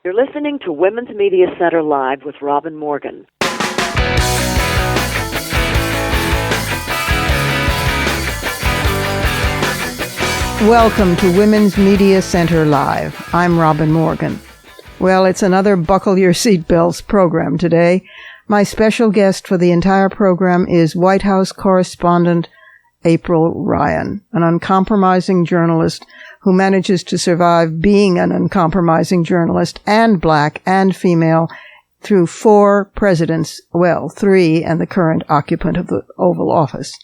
You're listening to Women's Media Center Live with Robin Morgan. Welcome to Women's Media Center Live. I'm Robin Morgan. Well, it's another Buckle Your Seatbelts program today. My special guest for the entire program is White House Correspondent April Ryan, an uncompromising journalist who manages to survive being an uncompromising journalist and black and female through 4 presidents, well, 3 and the current occupant of the Oval Office.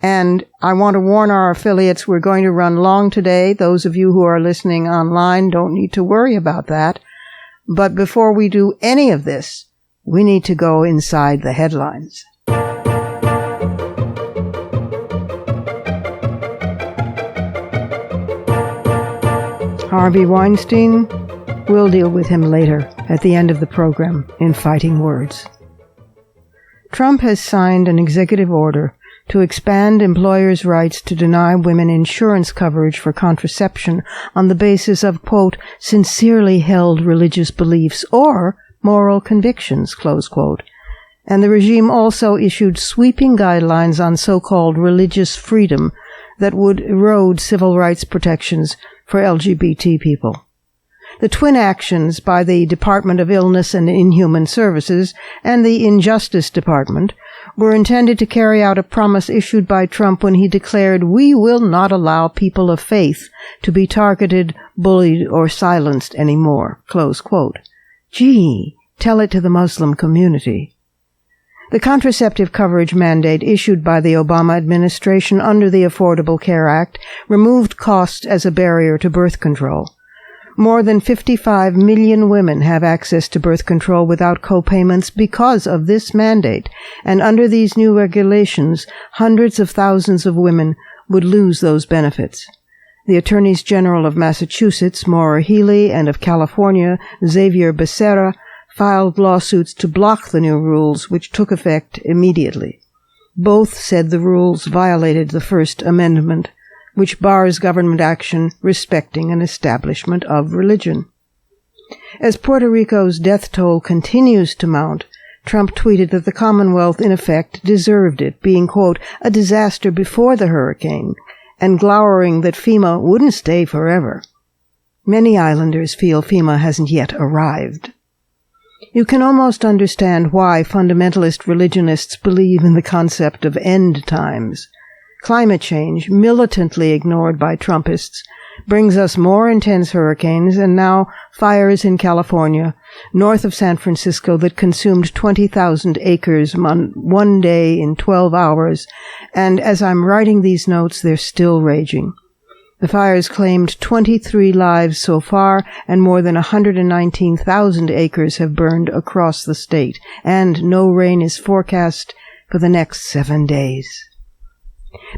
And I want to warn our affiliates we're going to run long today. Those of you who are listening online don't need to worry about that. But before we do any of this, we need to go inside the headlines. Harvey Weinstein, we'll deal with him later at the end of the program in Fighting Words. Trump has signed an executive order to expand employers' rights to deny women insurance coverage for contraception on the basis of, quote, sincerely held religious beliefs or moral convictions, close quote. And the regime also issued sweeping guidelines on so-called religious freedom that would erode civil rights protections for LGBT people. The twin actions by the Department of Illness and Inhuman Services and the Injustice Department were intended to carry out a promise issued by Trump when he declared, "We will not allow people of faith to be targeted, bullied, or silenced anymore," close quote. Gee, tell it to the Muslim community. The contraceptive coverage mandate issued by the Obama administration under the Affordable Care Act removed cost as a barrier to birth control. More than 55 million women have access to birth control without co-payments because of this mandate, and under these new regulations, hundreds of thousands of women would lose those benefits. The Attorneys General of Massachusetts, Maura Healey, and of California, Xavier Becerra, filed lawsuits to block the new rules, which took effect immediately. Both said the rules violated the First Amendment, which bars government action respecting an establishment of religion. As Puerto Rico's death toll continues to mount, Trump tweeted that the Commonwealth, in effect, deserved it, being, quote, a disaster before the hurricane, and glowering that FEMA wouldn't stay forever. Many islanders feel FEMA hasn't yet arrived. You can almost understand why fundamentalist religionists believe in the concept of end times. Climate change, militantly ignored by Trumpists, brings us more intense hurricanes and now fires in California, north of San Francisco, that consumed 20,000 acres one day in 12 hours, and as I'm writing these notes, they're still raging. The fires claimed 23 lives so far, and more than 119,000 acres have burned across the state, and no rain is forecast for the next 7 days.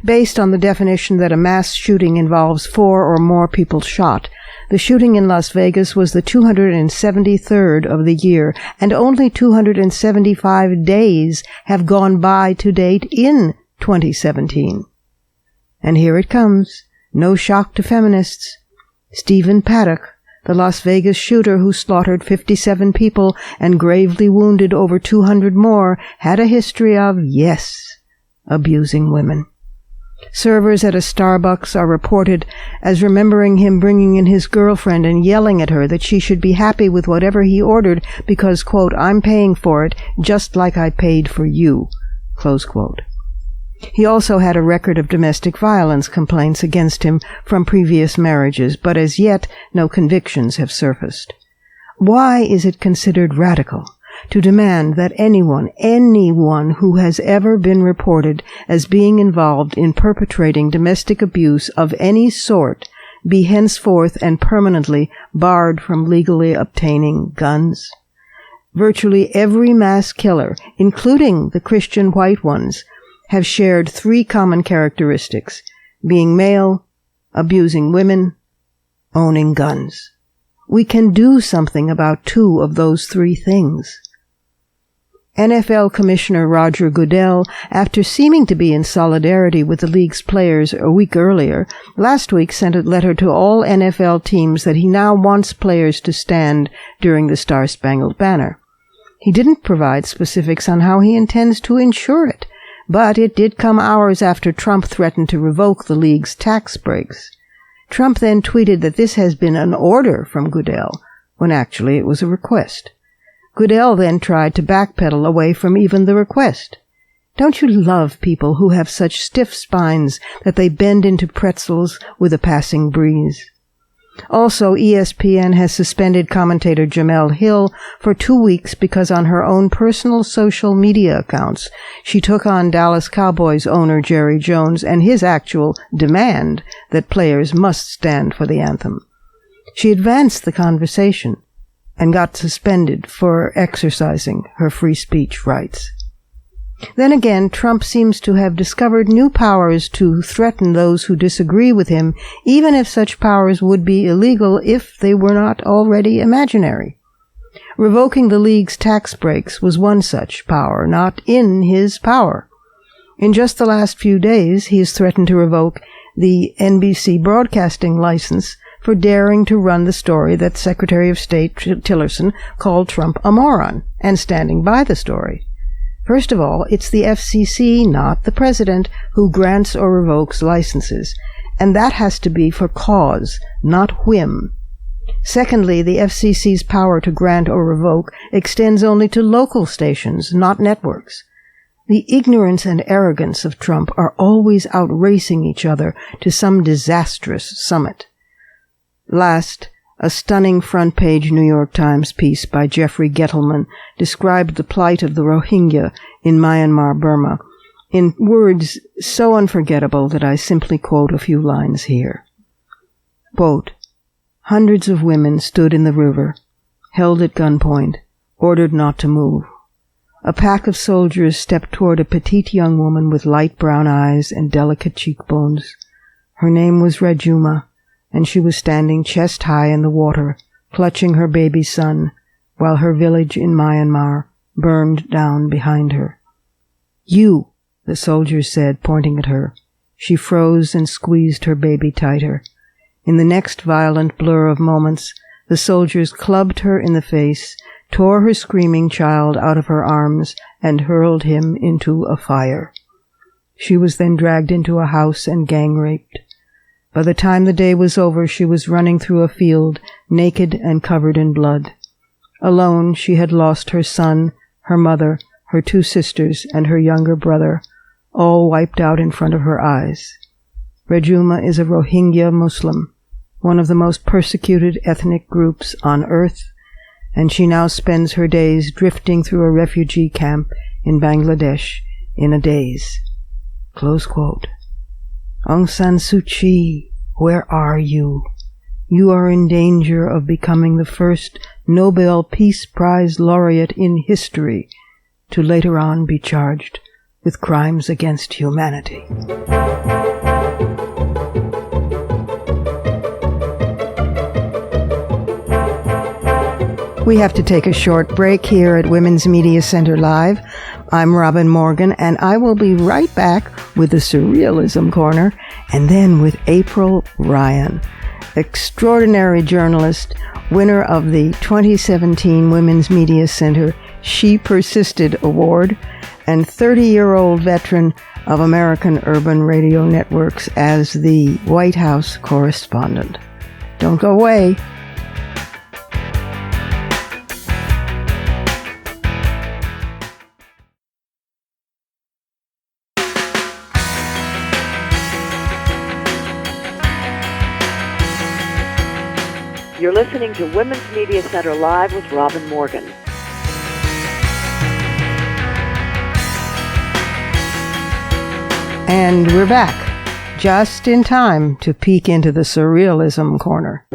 Based on the definition that a mass shooting involves 4 or more people shot, the shooting in Las Vegas was the 273rd of the year, and only 275 days have gone by to date in 2017. And here it comes. No shock to feminists. Stephen Paddock, the Las Vegas shooter who slaughtered 57 people and gravely wounded over 200 more, had a history of, yes, abusing women. Servers at a Starbucks are reported as remembering him bringing in his girlfriend and yelling at her that she should be happy with whatever he ordered because, quote, I'm paying for it just like I paid for you, close quote. He also had a record of domestic violence complaints against him from previous marriages, but as yet no convictions have surfaced. Why is it considered radical to demand that anyone who has ever been reported as being involved in perpetrating domestic abuse of any sort be henceforth and permanently barred from legally obtaining guns? Virtually every mass killer, including the Christian white ones, have shared 3 common characteristics: being male, abusing women, owning guns. We can do something about 2 of those 3 things. NFL Commissioner Roger Goodell, after seeming to be in solidarity with the league's players a week earlier, last week sent a letter to all NFL teams that he now wants players to stand during the Star-Spangled Banner. He didn't provide specifics on how he intends to ensure it, but it did come hours after Trump threatened to revoke the league's tax breaks. Trump then tweeted that this has been an order from Goodell, when actually it was a request. Goodell then tried to backpedal away from even the request. Don't you love people who have such stiff spines that they bend into pretzels with a passing breeze? Also, ESPN has suspended commentator Jemele Hill for 2 weeks because on her own personal social media accounts, she took on Dallas Cowboys owner Jerry Jones and his actual demand that players must stand for the anthem. She advanced the conversation and got suspended for exercising her free speech rights. Then again, Trump seems to have discovered new powers to threaten those who disagree with him, even if such powers would be illegal if they were not already imaginary. Revoking the league's tax breaks was one such power, not in his power. In just the last few days, he has threatened to revoke the NBC broadcasting license for daring to run the story that Secretary of State Tillerson called Trump a moron, and standing by the story. First of all, it's the FCC, not the president, who grants or revokes licenses, and that has to be for cause, not whim. Secondly, the FCC's power to grant or revoke extends only to local stations, not networks. The ignorance and arrogance of Trump are always outracing each other to some disastrous summit. Last, a stunning front-page New York Times piece by Jeffrey Gettleman described the plight of the Rohingya in Myanmar, Burma, in words so unforgettable that I simply quote a few lines here. Quote, "Hundreds of women stood in the river, held at gunpoint, ordered not to move. A pack of soldiers stepped toward a petite young woman with light brown eyes and delicate cheekbones. Her name was Rajuma, and she was standing chest high in the water, clutching her baby son, while her village in Myanmar burned down behind her. You, the soldiers said, pointing at her. She froze and squeezed her baby tighter. In the next violent blur of moments, the soldiers clubbed her in the face, tore her screaming child out of her arms, and hurled him into a fire. She was then dragged into a house and gang-raped. By the time the day was over, she was running through a field, naked and covered in blood. Alone, she had lost her son, her mother, her 2 sisters, and her younger brother, all wiped out in front of her eyes. Rajuma is a Rohingya Muslim, one of the most persecuted ethnic groups on earth, and she now spends her days drifting through a refugee camp in Bangladesh in a daze." Close quote. Aung San Suu Kyi, where are you? You are in danger of becoming the first Nobel Peace Prize laureate in history to later on be charged with crimes against humanity. We have to take a short break here at Women's Media Center Live. I'm Robin Morgan, and I will be right back with the Surrealism Corner, and then with April Ryan, extraordinary journalist, winner of the 2017 Women's Media Center She Persisted Award, and 30-year-old veteran of American Urban Radio Networks as the White House correspondent. Don't go away. You're listening to Women's Media Center Live with Robin Morgan. And we're back, just in time to peek into the Surrealism Corner.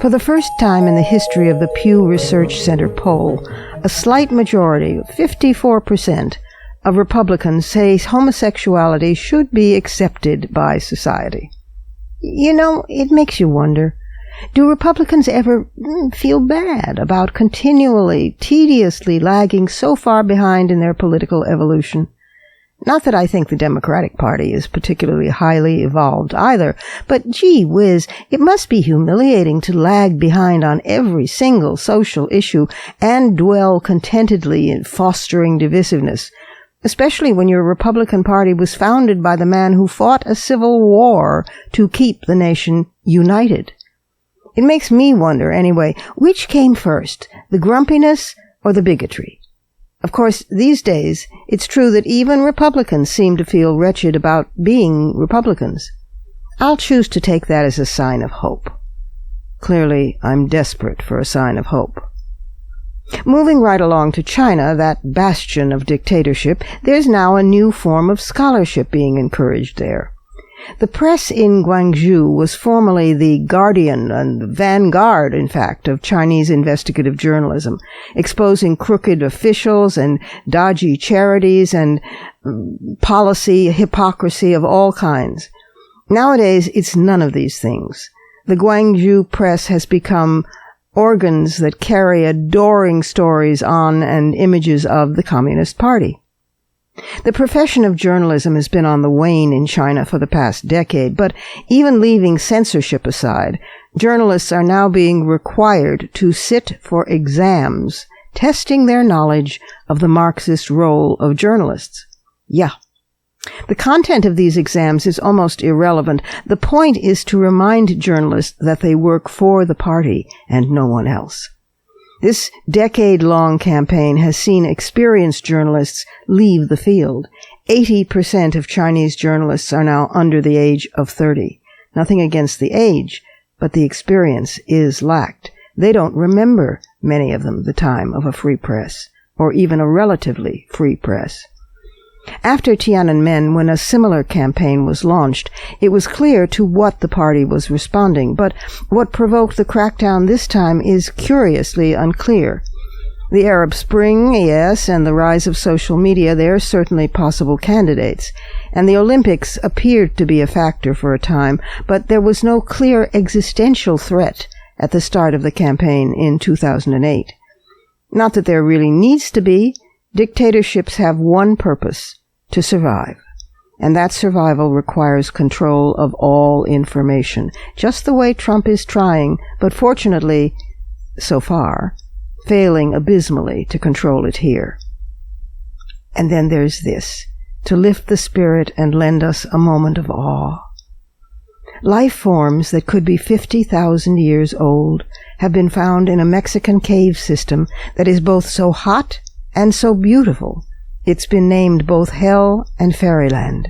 For the first time in the history of the Pew Research Center poll, a slight majority, 54%, of Republicans say homosexuality should be accepted by society. You know, it makes you wonder, do Republicans ever feel bad about continually, tediously lagging so far behind in their political evolution? Not that I think the Democratic Party is particularly highly evolved either, but gee whiz, it must be humiliating to lag behind on every single social issue and dwell contentedly in fostering divisiveness, especially when your Republican Party was founded by the man who fought a civil war to keep the nation united. It makes me wonder, anyway, which came first, the grumpiness or the bigotry? Of course, these days, it's true that even Republicans seem to feel wretched about being Republicans. I'll choose to take that as a sign of hope. Clearly, I'm desperate for a sign of hope. Moving right along to China, that bastion of dictatorship, there's now a new form of scholarship being encouraged there. The press in Guangzhou was formerly the guardian and the vanguard, in fact, of Chinese investigative journalism, exposing crooked officials and dodgy charities and policy hypocrisy of all kinds. Nowadays, it's none of these things. The Guangzhou press has become organs that carry adoring stories on and images of the Communist Party. The profession of journalism has been on the wane in China for the past decade, but even leaving censorship aside, journalists are now being required to sit for exams, testing their knowledge of the Marxist role of journalists. Yeah. The content of these exams is almost irrelevant. The point is to remind journalists that they work for the party and no one else. This decade-long campaign has seen experienced journalists leave the field. 80% of Chinese journalists are now under the age of 30. Nothing against the age, but the experience is lacked. They don't remember, many of them, the time of a free press, or even a relatively free press. After Tiananmen, when a similar campaign was launched, it was clear to what the party was responding, but what provoked the crackdown this time is curiously unclear. The Arab Spring, yes, and the rise of social media, they are certainly possible candidates, and the Olympics appeared to be a factor for a time, but there was no clear existential threat at the start of the campaign in 2008. Not that there really needs to be. Dictatorships have one purpose: to survive. And that survival requires control of all information, just the way Trump is trying, but fortunately, so far, failing abysmally to control it here. And then there's this, to lift the spirit and lend us a moment of awe. Life forms that could be 50,000 years old have been found in a Mexican cave system that is both so hot and so beautiful, it's been named both Hell and Fairyland.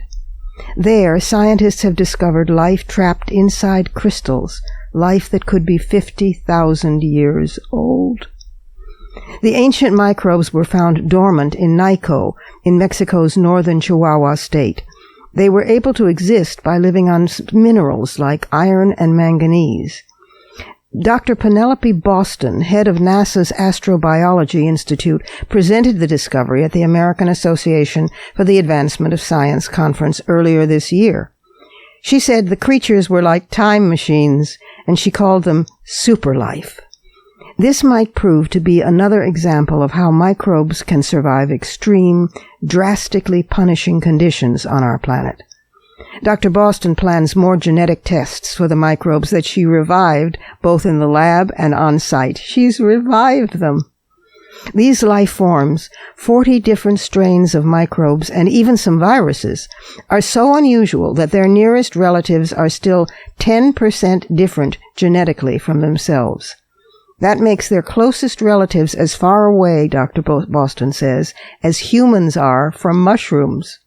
There, scientists have discovered life trapped inside crystals, life that could be 50,000 years old. The ancient microbes were found dormant in Nico, in Mexico's northern Chihuahua state. They were able to exist by living on minerals like iron and manganese. Dr. Penelope Boston, head of NASA's Astrobiology Institute, presented the discovery at the American Association for the Advancement of Science conference earlier this year. She said the creatures were like time machines, and she called them superlife. This might prove to be another example of how microbes can survive extreme, drastically punishing conditions on our planet. Dr. Boston plans more genetic tests for the microbes that she revived, both in the lab and on site. She's revived them. These life forms, 40 different strains of microbes, and even some viruses, are so unusual that their nearest relatives are still 10% different genetically from themselves. That makes their closest relatives as far away, Dr. Boston says, as humans are from mushrooms.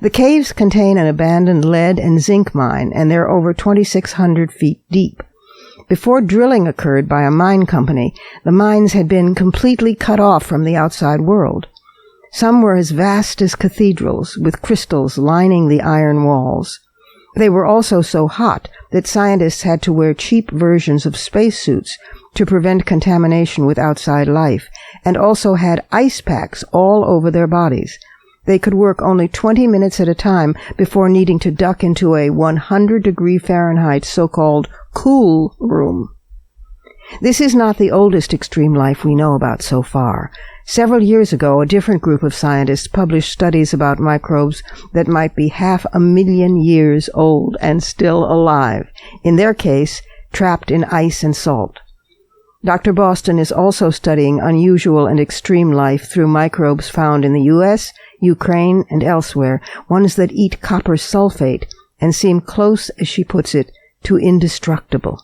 The caves contain an abandoned lead and zinc mine, and they're over 2,600 feet deep. Before drilling occurred by a mine company, the mines had been completely cut off from the outside world. Some were as vast as cathedrals, with crystals lining the iron walls. They were also so hot that scientists had to wear cheap versions of spacesuits to prevent contamination with outside life, and also had ice packs all over their bodies. They could work only 20 minutes at a time before needing to duck into a 100-degree Fahrenheit so-called cool room. This is not the oldest extreme life we know about so far. Several years ago, a different group of scientists published studies about microbes that might be 500,000 years old and still alive, in their case, trapped in ice and salt. Dr. Boston is also studying unusual and extreme life through microbes found in the U.S., Ukraine, and elsewhere, ones that eat copper sulfate and seem close, as she puts it, to indestructible.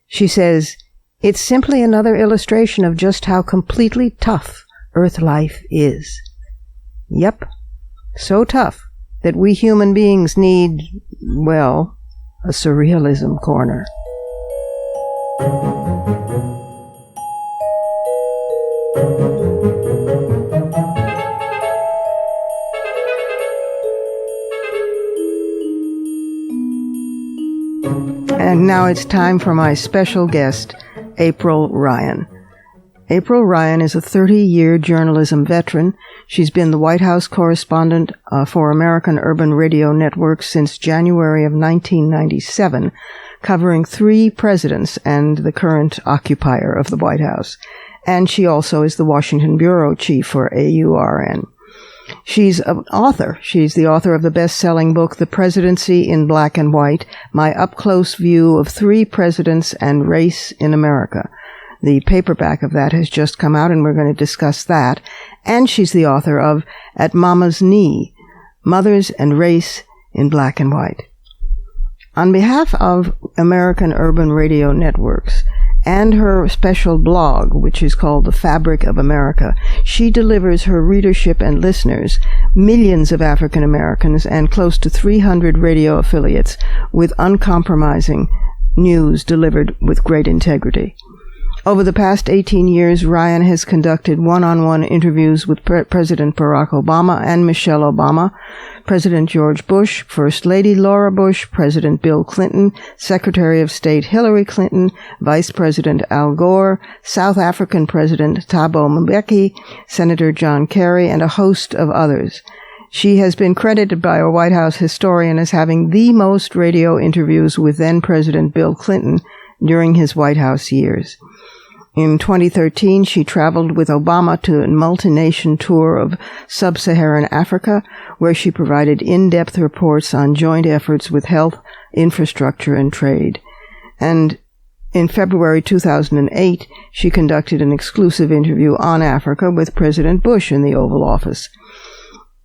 She says, "It's simply another illustration of just how completely tough Earth life is." Yep, so tough that we human beings need, well, a surrealism corner. And now it's time for my special guest, April Ryan. April Ryan is a 30-year journalism veteran. She's been the White House correspondent for American Urban Radio Network since January of 1997, covering 3 presidents and the current occupier of the White House. And she also is the Washington bureau chief for AURN. She's an author. She's the author of the best-selling book, The Presidency in Black and White, My Up-Close View of 3 Presidents and Race in America. The paperback of that has just come out, and we're going to discuss that. And she's the author of At Mama's Knee, Mothers and Race in Black and White. On behalf of American Urban Radio Networks and her special blog, which is called The Fabric of America, she delivers her readership and listeners, millions of African Americans and close to 300 radio affiliates, with uncompromising news delivered with great integrity. Over the past 18 years, Ryan has conducted one-on-one interviews with President Barack Obama and Michelle Obama, President George Bush, First Lady Laura Bush, President Bill Clinton, Secretary of State Hillary Clinton, Vice President Al Gore, South African President Thabo Mbeki, Senator John Kerry, and a host of others. She has been credited by a White House historian as having the most radio interviews with then-President Bill Clinton during his White House years. In 2013, she traveled with Obama to a multi-nation tour of sub-Saharan Africa, where she provided in-depth reports on joint efforts with health, infrastructure, and trade. And in February 2008, she conducted an exclusive interview on Africa with President Bush in the Oval Office.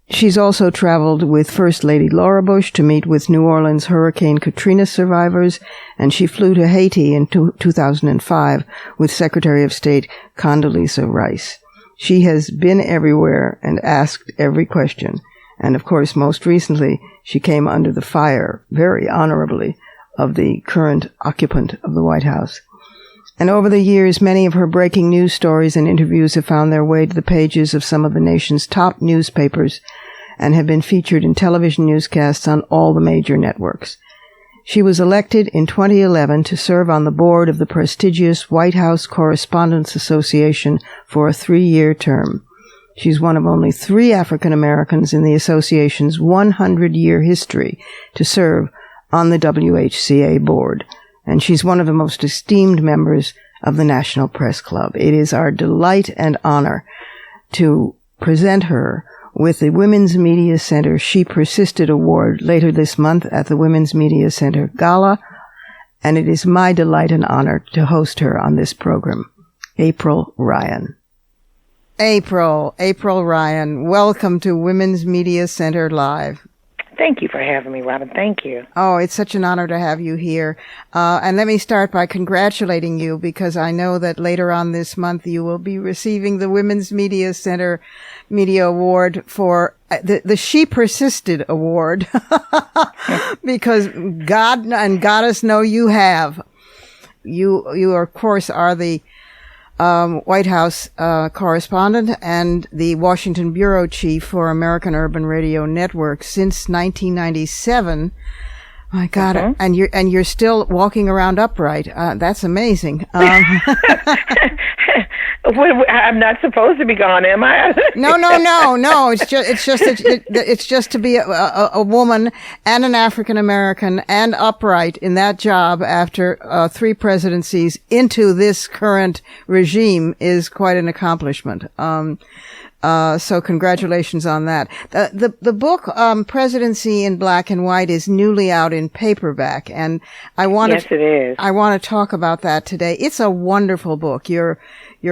She's also traveled with First Lady Laura Bush to meet with New Orleans Hurricane Katrina survivors, and she flew to Haiti in 2005 with Secretary of State Condoleezza Rice. She has been everywhere and asked every question, and of course, most recently, she came under the fire, very honorably, of the current occupant of the White House. And over the years, many of her breaking news stories and interviews have found their way to the pages of some of the nation's top newspapers and have been featured in television newscasts on all the major networks. She was elected in 2011 to serve on the board of the prestigious White House Correspondents Association for a 3-year term. She's one of only 3 African Americans in the association's 100-year history to serve on the WHCA board. And she's one of the most esteemed members of the National Press Club. It is our delight and honor to present her with the Women's Media Center She Persisted Award later this month at the Women's Media Center Gala, and it is my delight and honor to host her on this program. April Ryan. April Ryan, welcome to Women's Media Center Live. Thank you for having me, Robin. Thank you. Oh, it's such an honor to have you here. And let me start by congratulating you, because I know that later on this month you will be receiving the Women's Media Center Media Award for the She Persisted Award, because God and Goddess know you have. You of course are the White House correspondent and the Washington bureau chief for American Urban Radio Network since 1997. My God, and you're still walking around upright. That's amazing. I'm not supposed to be gone, am I? No. It's just to be a woman and an African American and upright in that job after 3 presidencies into this current regime is quite an accomplishment. So congratulations on that. The book, Presidency in Black and White, is newly out in paperback, and Yes, it is. I want to talk about that today. It's a wonderful book. Your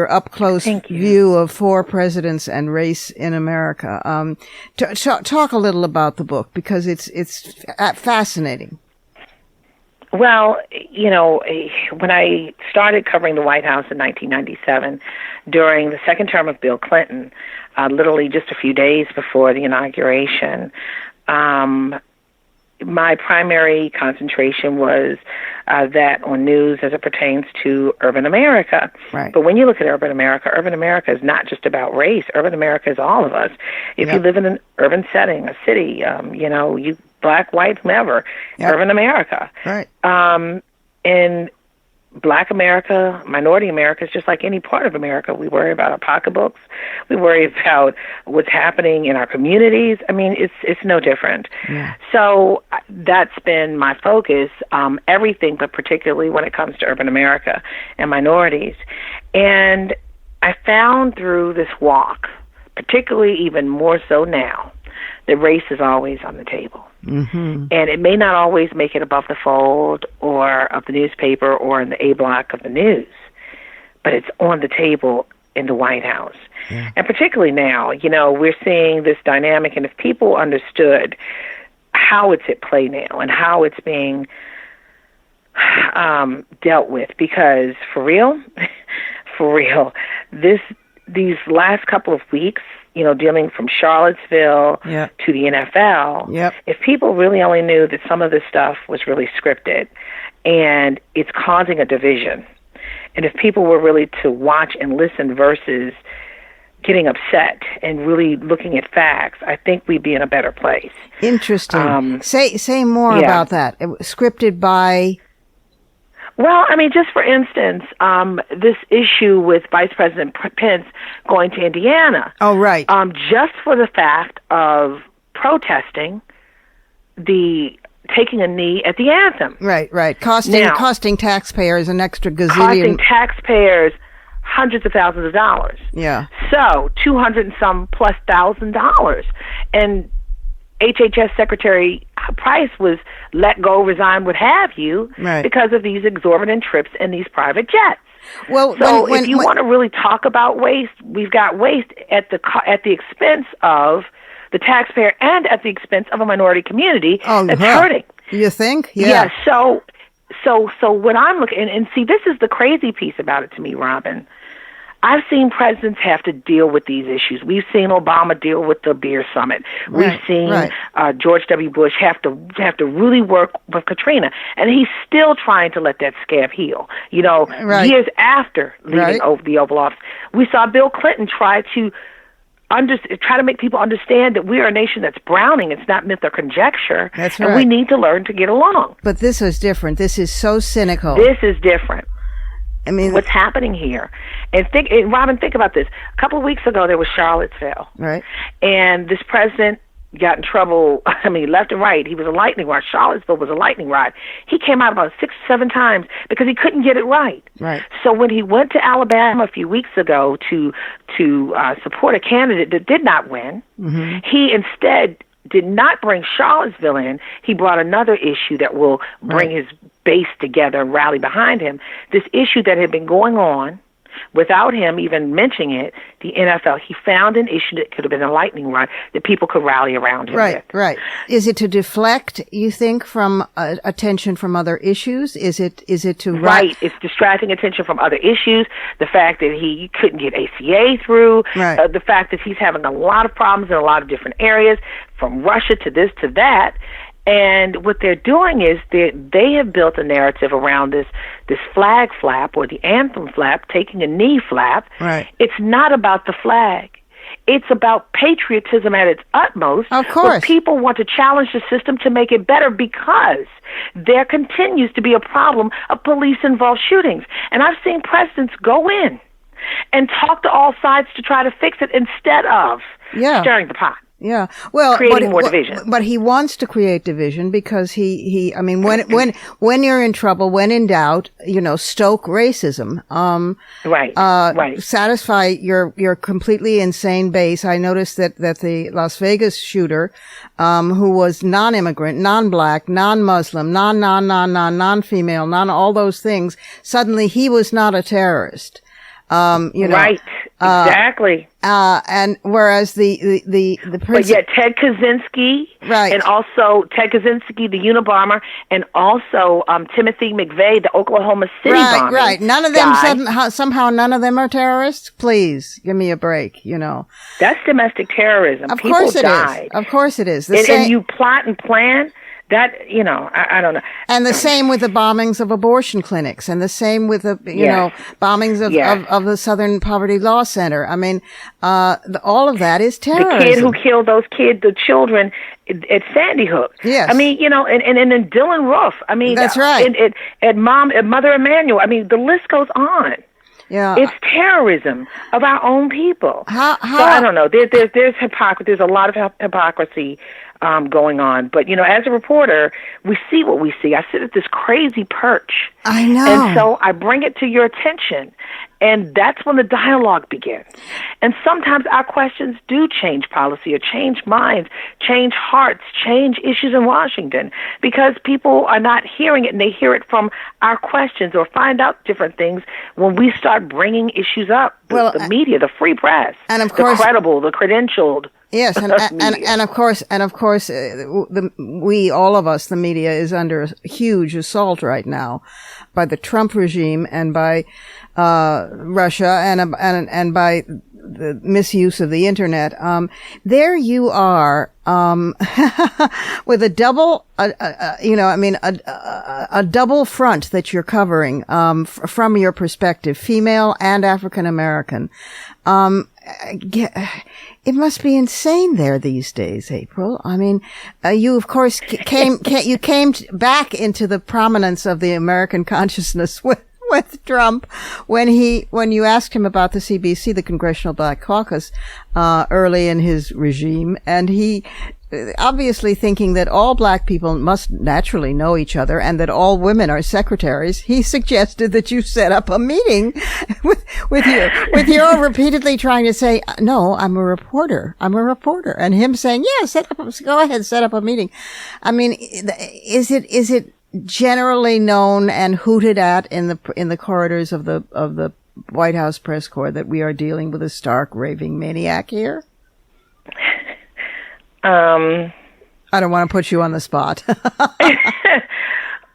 up close Thank you. view of 4 presidents and race in America. Talk a little about the book, because it's fascinating. Well, when I started covering the White House in 1997, during the second term of Bill Clinton, literally just a few days before the inauguration, my primary concentration was that on news as it pertains to urban America. Right. But when you look at urban America is not just about race. Urban America is all of us. If you live in an urban setting, a city, you black, white, whomever, urban America. Right. And Black America, minority America is just like any part of America. We worry about our pocketbooks. We worry about what's happening in our communities. I mean, it's no different. Yeah. So that's been my focus, everything, but particularly when it comes to urban America and minorities. And I found through this walk, particularly even more so now, that race is always on the table. Mm-hmm. And it may not always make it above the fold or of the newspaper or in the A block of the news, but it's on the table in the White House. Yeah. And particularly now, we're seeing this dynamic, and if people understood how it's at play now and how it's being dealt with, because for real, these last couple of weeks, dealing from Charlottesville to the NFL, if people really only knew that some of this stuff was really scripted and it's causing a division, and if people were really to watch and listen versus getting upset and really looking at facts, I think we'd be in a better place. Interesting. Say more about that. It was scripted by... Well, I mean, just for instance, this issue with Vice President Pence going to Indiana. Oh, right. Just for the fact of protesting the taking a knee at the anthem. Right. Costing taxpayers an extra gazillion. Costing taxpayers hundreds of thousands of dollars. Yeah. So, 200 and some plus $1,000. And HHS Secretary Price was let go, resign, what have you, because of these exorbitant trips in these private jets. Well, so if you want to really talk about waste, we've got waste at the expense of the taxpayer and at the expense of a minority community that's hurting. You think? Yeah. So when I'm looking, and see, this is the crazy piece about it to me, Robin. I've seen presidents have to deal with these issues. We've seen Obama deal with the beer summit. We've seen George W. Bush have to really work with Katrina, and he's still trying to let that scab heal. Years after leaving the Oval Office, we saw Bill Clinton try to make people understand that we are a nation that's browning. It's not myth or conjecture. That's right. And we need to learn to get along. But this is different. This is so cynical. This is different. I mean, what's happening here? And Robin, think about this. A couple of weeks ago, there was Charlottesville. Right. And this president got in trouble, left and right. He was a lightning rod. Charlottesville was a lightning rod. He came out about 6 or 7 times because he couldn't get it right. Right. So when he went to Alabama a few weeks ago to support a candidate that did not win, he instead did not bring Charlottesville in. He brought another issue that will bring his base together and rally behind him. This issue that had been going on without him even mentioning it, the NFL, he found an issue that could have been a lightning rod that people could rally around him with. Right. Is it to deflect, you think, from attention from other issues? Is it to... Right. It's distracting attention from other issues. The fact that he couldn't get ACA through. Right. The fact that he's having a lot of problems in a lot of different areas, from Russia to this to that. And what they're doing is they have built a narrative around this flag flap or the anthem flap, taking a knee flap. Right. It's not about the flag. It's about patriotism at its utmost. Of course. Where people want to challenge the system to make it better because there continues to be a problem of police-involved shootings. And I've seen presidents go in and talk to all sides to try to fix it instead of stirring the pot. Yeah. Well, creating more division. But he wants to create division because I mean, when you're in trouble, when in doubt, stoke racism. Right. Satisfy your completely insane base. I noticed that the Las Vegas shooter, who was non-immigrant, non-black, non-Muslim, non-female, all those things, suddenly he was not a terrorist. Right. Exactly. And whereas the but yet Ted Kaczynski, right, and also Ted Kaczynski, the Unabomber, and also Timothy McVeigh, the Oklahoma City bomber. Right. None of them somehow none of them are terrorists. Please give me a break. That's domestic terrorism. Of People course it died. is. Of course it is. And you plot and plan. That, I don't know. And the same with the bombings of abortion clinics, and the same with the, bombings of the Southern Poverty Law Center. I mean, all of that is terrorism. The kid who killed the children at Sandy Hook. Yes. I mean, and then Dylan Roof. I mean, that's right. At Mother Emanuel. I mean, the list goes on. Yeah. It's terrorism of our own people. How? So I don't know. There's hypocrisy. There's a lot of hypocrisy going on. But, as a reporter, we see what we see. I sit at this crazy perch. I know. And so I bring it to your attention. And that's when the dialogue begins. And sometimes our questions do change policy or change minds, change hearts, change issues in Washington, because people are not hearing it, and they hear it from our questions or find out different things when we start bringing issues up. The media, the free press, and of course, the credible, the credentialed. Yes, and of course, all of us, the media is under a huge assault right now by the Trump regime and by Russia and by the misuse of the internet. There you are, with a double, a double front that you're covering, from your perspective, female and African American. It must be insane there these days, April. I mean, you of course came back into the prominence of the American consciousness with Trump when you asked him about the CBC, the Congressional Black Caucus, early in his regime, and he, obviously thinking that all black people must naturally know each other and that all women are secretaries, he suggested that you set up a meeting with your repeatedly trying to say, no, I'm a reporter, and him saying, yeah, go ahead, set up a meeting. I mean, is it generally known and hooted at in the corridors of the White House press corps that we are dealing with a stark raving maniac here? I don't want to put you on the spot.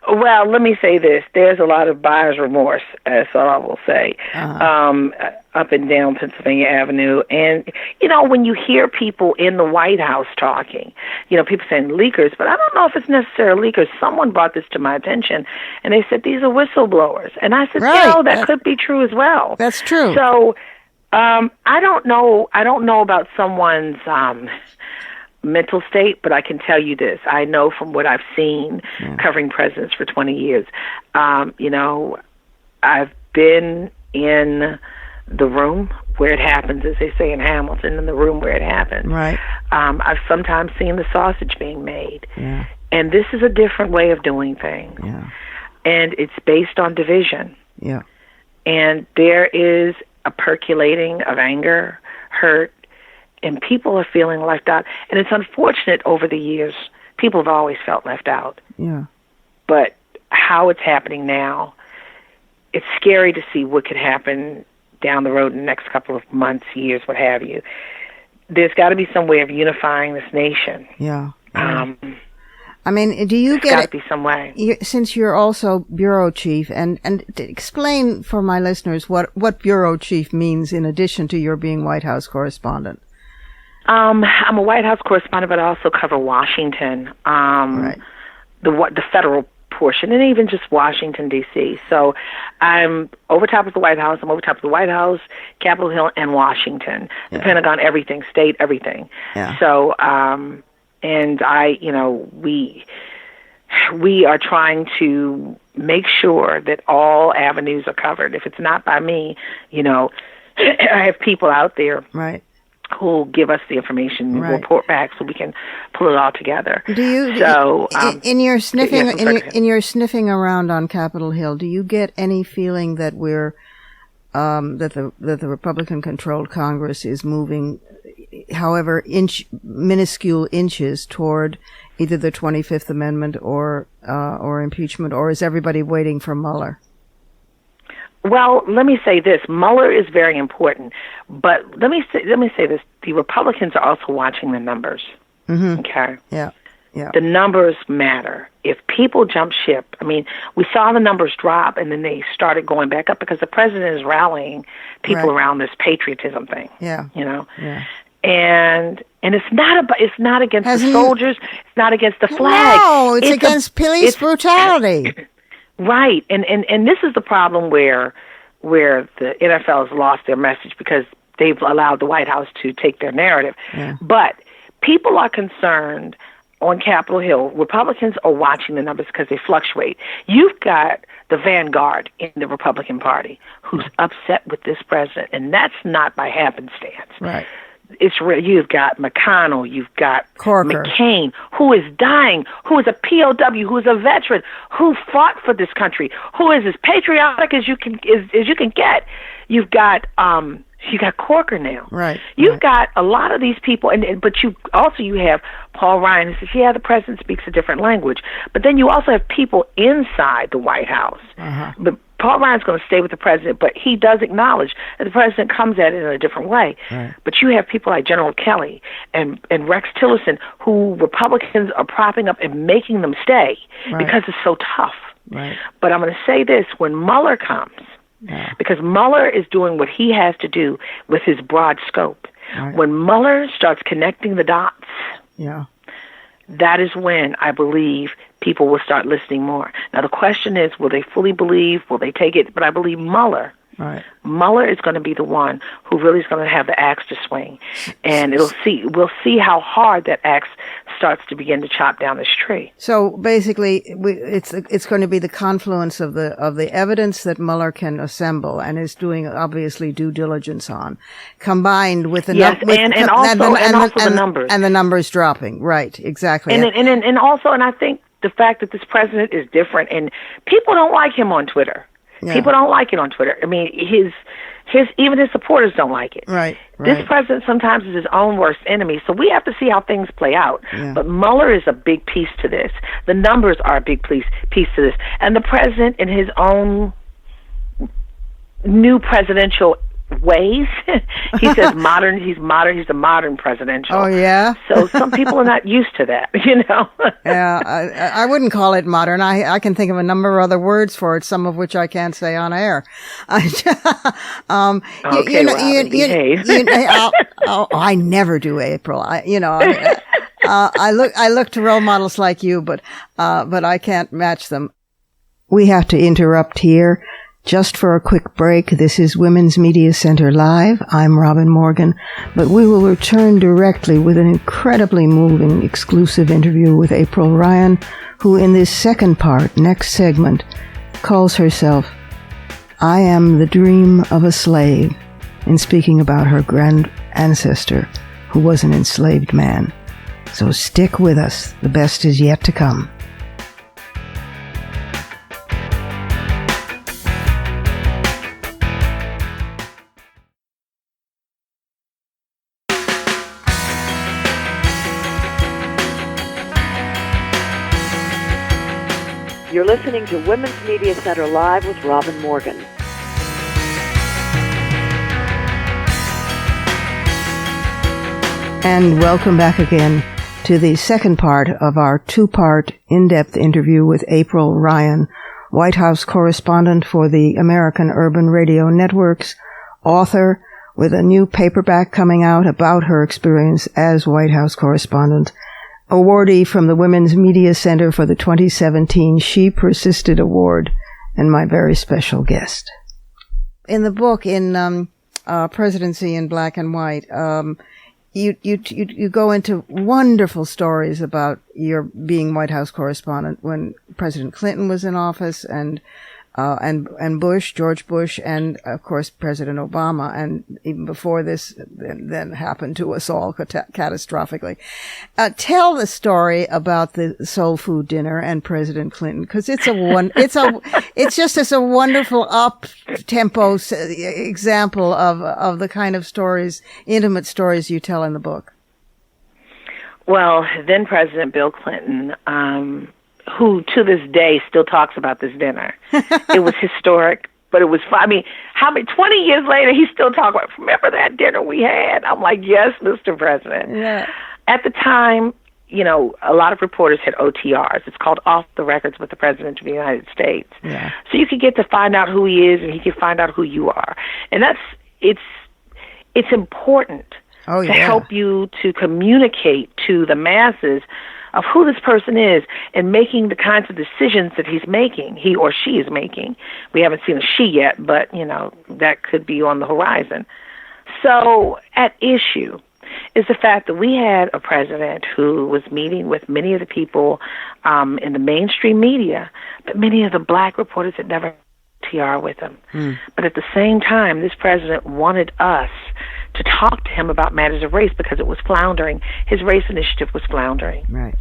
Well, let me say this. There's a lot of buyer's remorse, that's all I will say, up and down Pennsylvania Avenue. And, when you hear people in the White House talking, people saying leakers, but I don't know if it's necessarily leakers. Someone brought this to my attention, and they said these are whistleblowers. And I said, right. That could be true as well. That's true. So I don't know about someone's mental state, but I can tell you this. I know from what I've seen covering presidents for 20 years, I've been in the room where it happens, as they say in Hamilton, in the room where it happens. Right. I've sometimes seen the sausage being made. Yeah. And this is a different way of doing things. Yeah. And it's based on division. Yeah. And there is a percolating of anger, hurt, and people are feeling left out. And it's unfortunate over the years. People have always felt left out. Yeah. But how it's happening now, it's scary to see what could happen down the road in the next couple of months, years, what have you. There's got to be some way of unifying this nation. Yeah. I mean, do you get got to be some way. Since you're also bureau chief, and explain for my listeners what bureau chief means in addition to your being White House correspondent. I'm a White House correspondent, but I also cover Washington, right. the federal portion, and even just Washington, D.C. So I'm over top of the White House. I'm over top of the White House, Capitol Hill, and Washington, the Pentagon, everything, state, everything. Yeah. So, and we are trying to make sure that all avenues are covered. If it's not by me, I have people out there right. who give us the information, Right. report back, so we can pull it all together. Do you? So, in your sniffing, yes, in your sniffing around on Capitol Hill, do you get any feeling that we're that the Republican-controlled Congress is moving, however minuscule inches toward either the 25th Amendment or impeachment, or is everybody waiting for Mueller? Well, let me say this: Mueller is very important, but let me say this: the Republicans are also watching the numbers. Mm-hmm. Okay. Yeah. Yeah. The numbers matter. If people jump ship, I mean, we saw the numbers drop, and then they started going back up because the president is rallying people around this patriotism thing. Yeah. You know. Yeah. And it's not against the soldiers. It's not against the flag. No, it's against police brutality. Right, and this is the problem where the NFL has lost their message because they've allowed the White House to take their narrative. Yeah. But people are concerned on Capitol Hill. Republicans are watching the numbers because they fluctuate. You've got the vanguard in the Republican Party who's upset with this president, and that's not by happenstance. Right. It's real. You've got McConnell, you've got Corker. McCain, who is dying, who is a POW, who is a veteran, who fought for this country, who is as patriotic as you can get. You've got Corker now. Right. You've got a lot of these people, but you have Paul Ryan who says, yeah, the president speaks a different language. But then you also have people inside the White House. Uh-huh. But Paul Ryan's going to stay with the president, but he does acknowledge that the president comes at it in a different way. Right. But you have people like General Kelly and Rex Tillerson, who Republicans are propping up and making them stay because it's so tough. Right. But I'm going to say this: when Mueller comes, because Mueller is doing what he has to do with his broad scope. Right. When Mueller starts connecting the dots, that is when I believe people will start listening more. Now, the question is, will they fully believe? Will they take it? But I believe Mueller is going to be the one who really is going to have the axe to swing. And we'll see how hard that axe starts to begin to chop down this tree. So basically, it's going to be the confluence of the evidence that Mueller can assemble and is doing obviously due diligence on, combined with the the numbers and the numbers dropping. Right, exactly. And also, I think the fact that this president is different, and people don't like him on Twitter. Yeah. People don't like it on Twitter. I mean, even his supporters don't like it. Right. This president sometimes is his own worst enemy, so we have to see how things play out. Yeah. But Mueller is a big piece to this. The numbers are a big piece to this. And the president, in his own new presidential ways, he says he's a modern presidential. Oh, yeah? So some people are not used to that, you know? Yeah, I wouldn't call it modern. I can think of a number of other words for it, some of which I can't say on air. I never do, April. I look to role models like you, but I can't match them. We have to interrupt here. Just for a quick break, this is Women's Media Center Live. I'm Robin Morgan, but we will return directly with an incredibly moving exclusive interview with April Ryan, who in this second part, next segment, calls herself I Am the Dream of a Slave, in speaking about her grand ancestor, who was an enslaved man. So stick with us. The best is yet to come. You're listening to Women's Media Center Live with Robin Morgan. And welcome back again to the second part of our two-part in-depth interview with April Ryan, White House correspondent for the American Urban Radio Networks, author with a new paperback coming out about her experience as White House correspondent, awardee from the Women's Media Center for the 2017 She Persisted Award, and my very special guest. In the book, in Presidency in Black and White, you go into wonderful stories about your being White House correspondent when President Clinton was in office, and and George Bush, and of course President Obama, and even before this, then happened to us all catastrophically. Tell the story about the soul food dinner and President Clinton, because it's a wonderful up tempo example of the kind of stories, intimate stories you tell in the book. Well, then President Bill Clinton, who to this day still talks about this dinner. It was historic, but it was fun. I mean, 20 years later, he's still talking about, remember that dinner we had? I'm like, yes, Mr. President. Yeah. At the time, a lot of reporters had OTRs. It's called Off the Records with the President of the United States. Yeah. So you could get to find out who he is, and he could find out who you are. And it's important to help you to communicate to the masses of who this person is and making the kinds of decisions that he or she is making. We haven't seen a she yet, but, that could be on the horizon. So at issue is the fact that we had a president who was meeting with many of the people in the mainstream media, but many of the black reporters had never TR with him. But at the same time, this president wanted us to talk to him about matters of race because it was floundering. His race initiative was floundering. Right.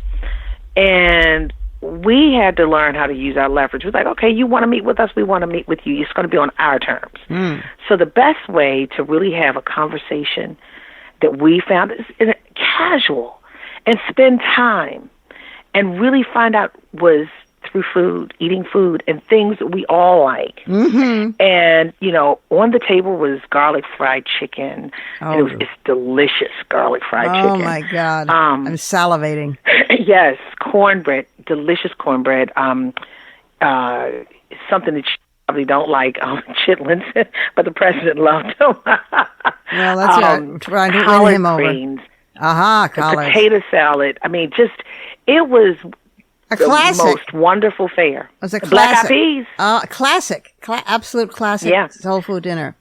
And we had to learn how to use our leverage. It was like, okay, you want to meet with us, we want to meet with you. It's going to be on our terms. So the best way to really have a conversation that we found is casual and spend time and really find out was through food, eating food, and things that we all like. Mm-hmm. And, on the table was garlic fried chicken. And it's delicious garlic fried chicken. Oh, my God. I'm salivating. Yes, cornbread, delicious cornbread. Something that you probably don't like, chitlins, but the president loved them. Well, that's right. Trying to win him over. Greens, collard. Potato salad. I mean, it was a classic. The most wonderful fare. It was a classic. Black eyed peas. Classic. Absolute classic soul food dinner.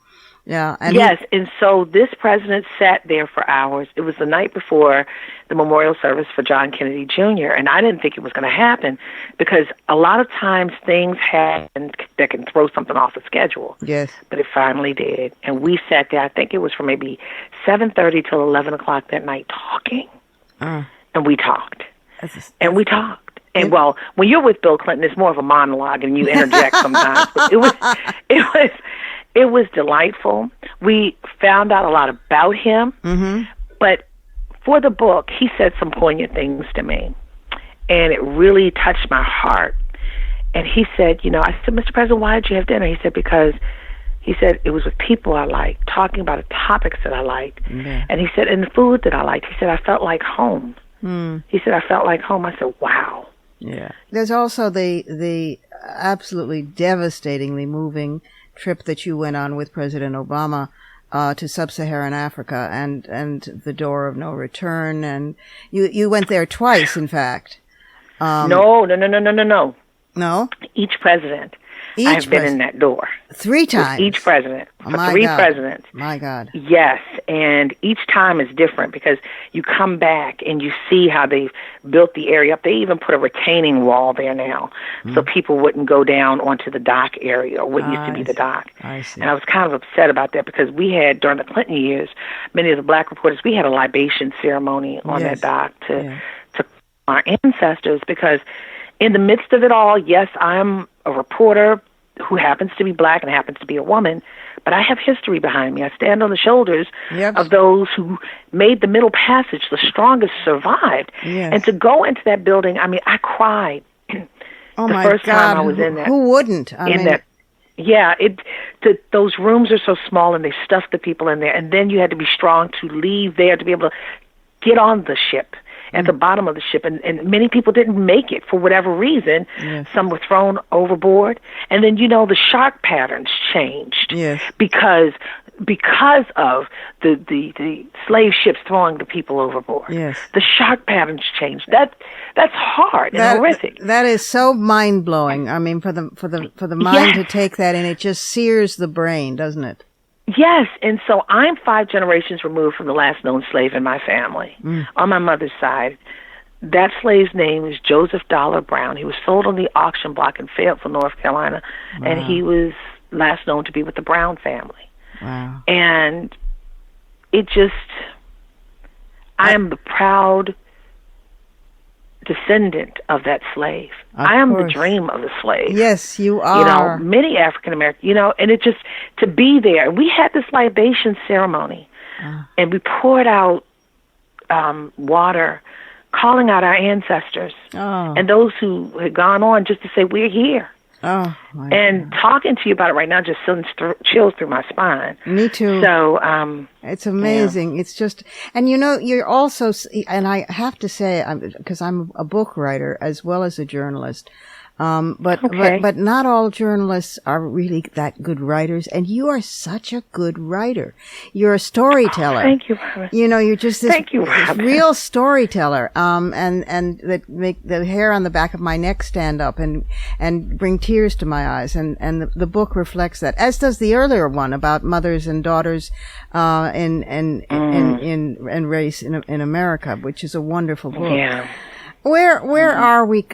Yeah. And and so this president sat there for hours. It was the night before the memorial service for John Kennedy Jr., and I didn't think it was going to happen because a lot of times things happen that can throw something off the schedule. Yes. But it finally did. And we sat there, I think it was from maybe 7:30 till 11 o'clock that night talking. And we talked. And we talked. And well, when you're with Bill Clinton, it's more of a monologue, and you interject sometimes. But it was delightful. We found out a lot about him. Mm-hmm. But for the book, he said some poignant things to me, and it really touched my heart. And he said, I said, Mr. President, why did you have dinner? He said, because he said it was with people I liked, talking about the topics that I liked. Mm-hmm. And he said, and the food that I liked. He said, I felt like home. He said, I felt like home. I said, wow. Yeah. There's also the absolutely devastatingly moving trip that you went on with President Obama to sub-Saharan Africa and the door of no return, and you went there twice, in fact. No. No? Each president. I have been in that door. 3 times? With each president. Oh, for 3 presidents. My God. Yes, and each time is different because you come back and you see how they've built the area up. They even put a retaining wall there now so people wouldn't go down onto the dock area, or what used to be the dock. I see. And I was kind of upset about that because we had, during the Clinton years, many of the black reporters, we had a libation ceremony on that dock to our ancestors, because in the midst of it all, yes, I'm a reporter who happens to be black and happens to be a woman, but I have history behind me. I stand on the shoulders of those who made the Middle Passage. The strongest survived. Yes. And to go into that building, I mean, I cried the first time I was in that. Who wouldn't? Those rooms are so small, and they stuffed the people in there, and then you had to be strong to leave there to be able to get on the ship. At the bottom of the ship, and many people didn't make it for whatever reason. Yes. Some were thrown overboard, and then the shark patterns changed because of the slave ships throwing the people overboard. Yes. The shark patterns changed. That's hard and horrific. That is so mind blowing. I mean, for the mind to take that in, it just sears the brain, doesn't it? Yes, and so I'm 5 generations removed from the last known slave in my family. On my mother's side, that slave's name is Joseph Dollar Brown. He was sold on the auction block in Fayetteville, North Carolina, and he was last known to be with the Brown family. Wow. And it just, I am the proud descendant of that slave. I am the dream of the slave. Yes, you are. Many African Americans, and it just, to be there. We had this libation ceremony, and we poured out water, calling out our ancestors and those who had gone on, just to say, we're here. Oh, and God. Talking to you about it right now just sends chills through my spine. Me too. So, it's amazing. Yeah. It's just, and you're also, and I have to say, because I'm a book writer as well as a journalist, but not all journalists are really that good writers, and you are such a good writer. You're a storyteller. Thank you, Robin. You're just this real storyteller, and that make the hair on the back of my neck stand up and bring tears to my eyes, and the book reflects that, as does the earlier one about mothers and daughters in race in America, which is a wonderful book. Yeah. Where are we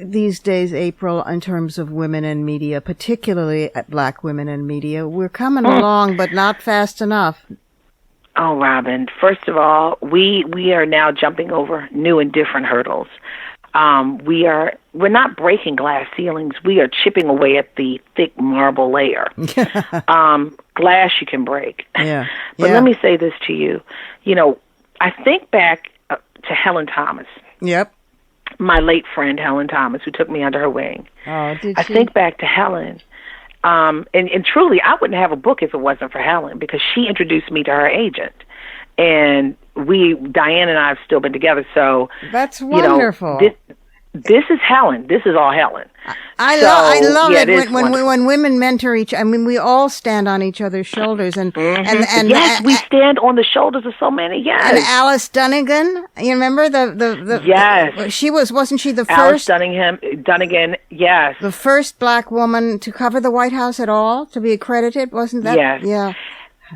these days, April, in terms of women in media, particularly Black women in media? We're coming along, but not fast enough. Oh, Robin, first of all, we are now jumping over new and different hurdles. We're not breaking glass ceilings. We are chipping away at the thick marble layer. Glass you can break. Yeah. But let me say this to you. I think back to Helen Thomas. Yep. My late friend, Helen Thomas, who took me under her wing. Oh, did she? I think back to Helen. And truly, I wouldn't have a book if it wasn't for Helen, because she introduced me to her agent. And Diane and I have still been together. So that's wonderful. This is Helen. This is all Helen. I love it when women mentor each. I mean, we all stand on each other's shoulders, and yes, we stand on the shoulders of so many. Yes, and Alice Dunnigan. You remember the yes, wasn't she the Alice first Dunnigan? Yes, the first Black woman to cover the White House at all, to be accredited, wasn't that? Yes. Yeah.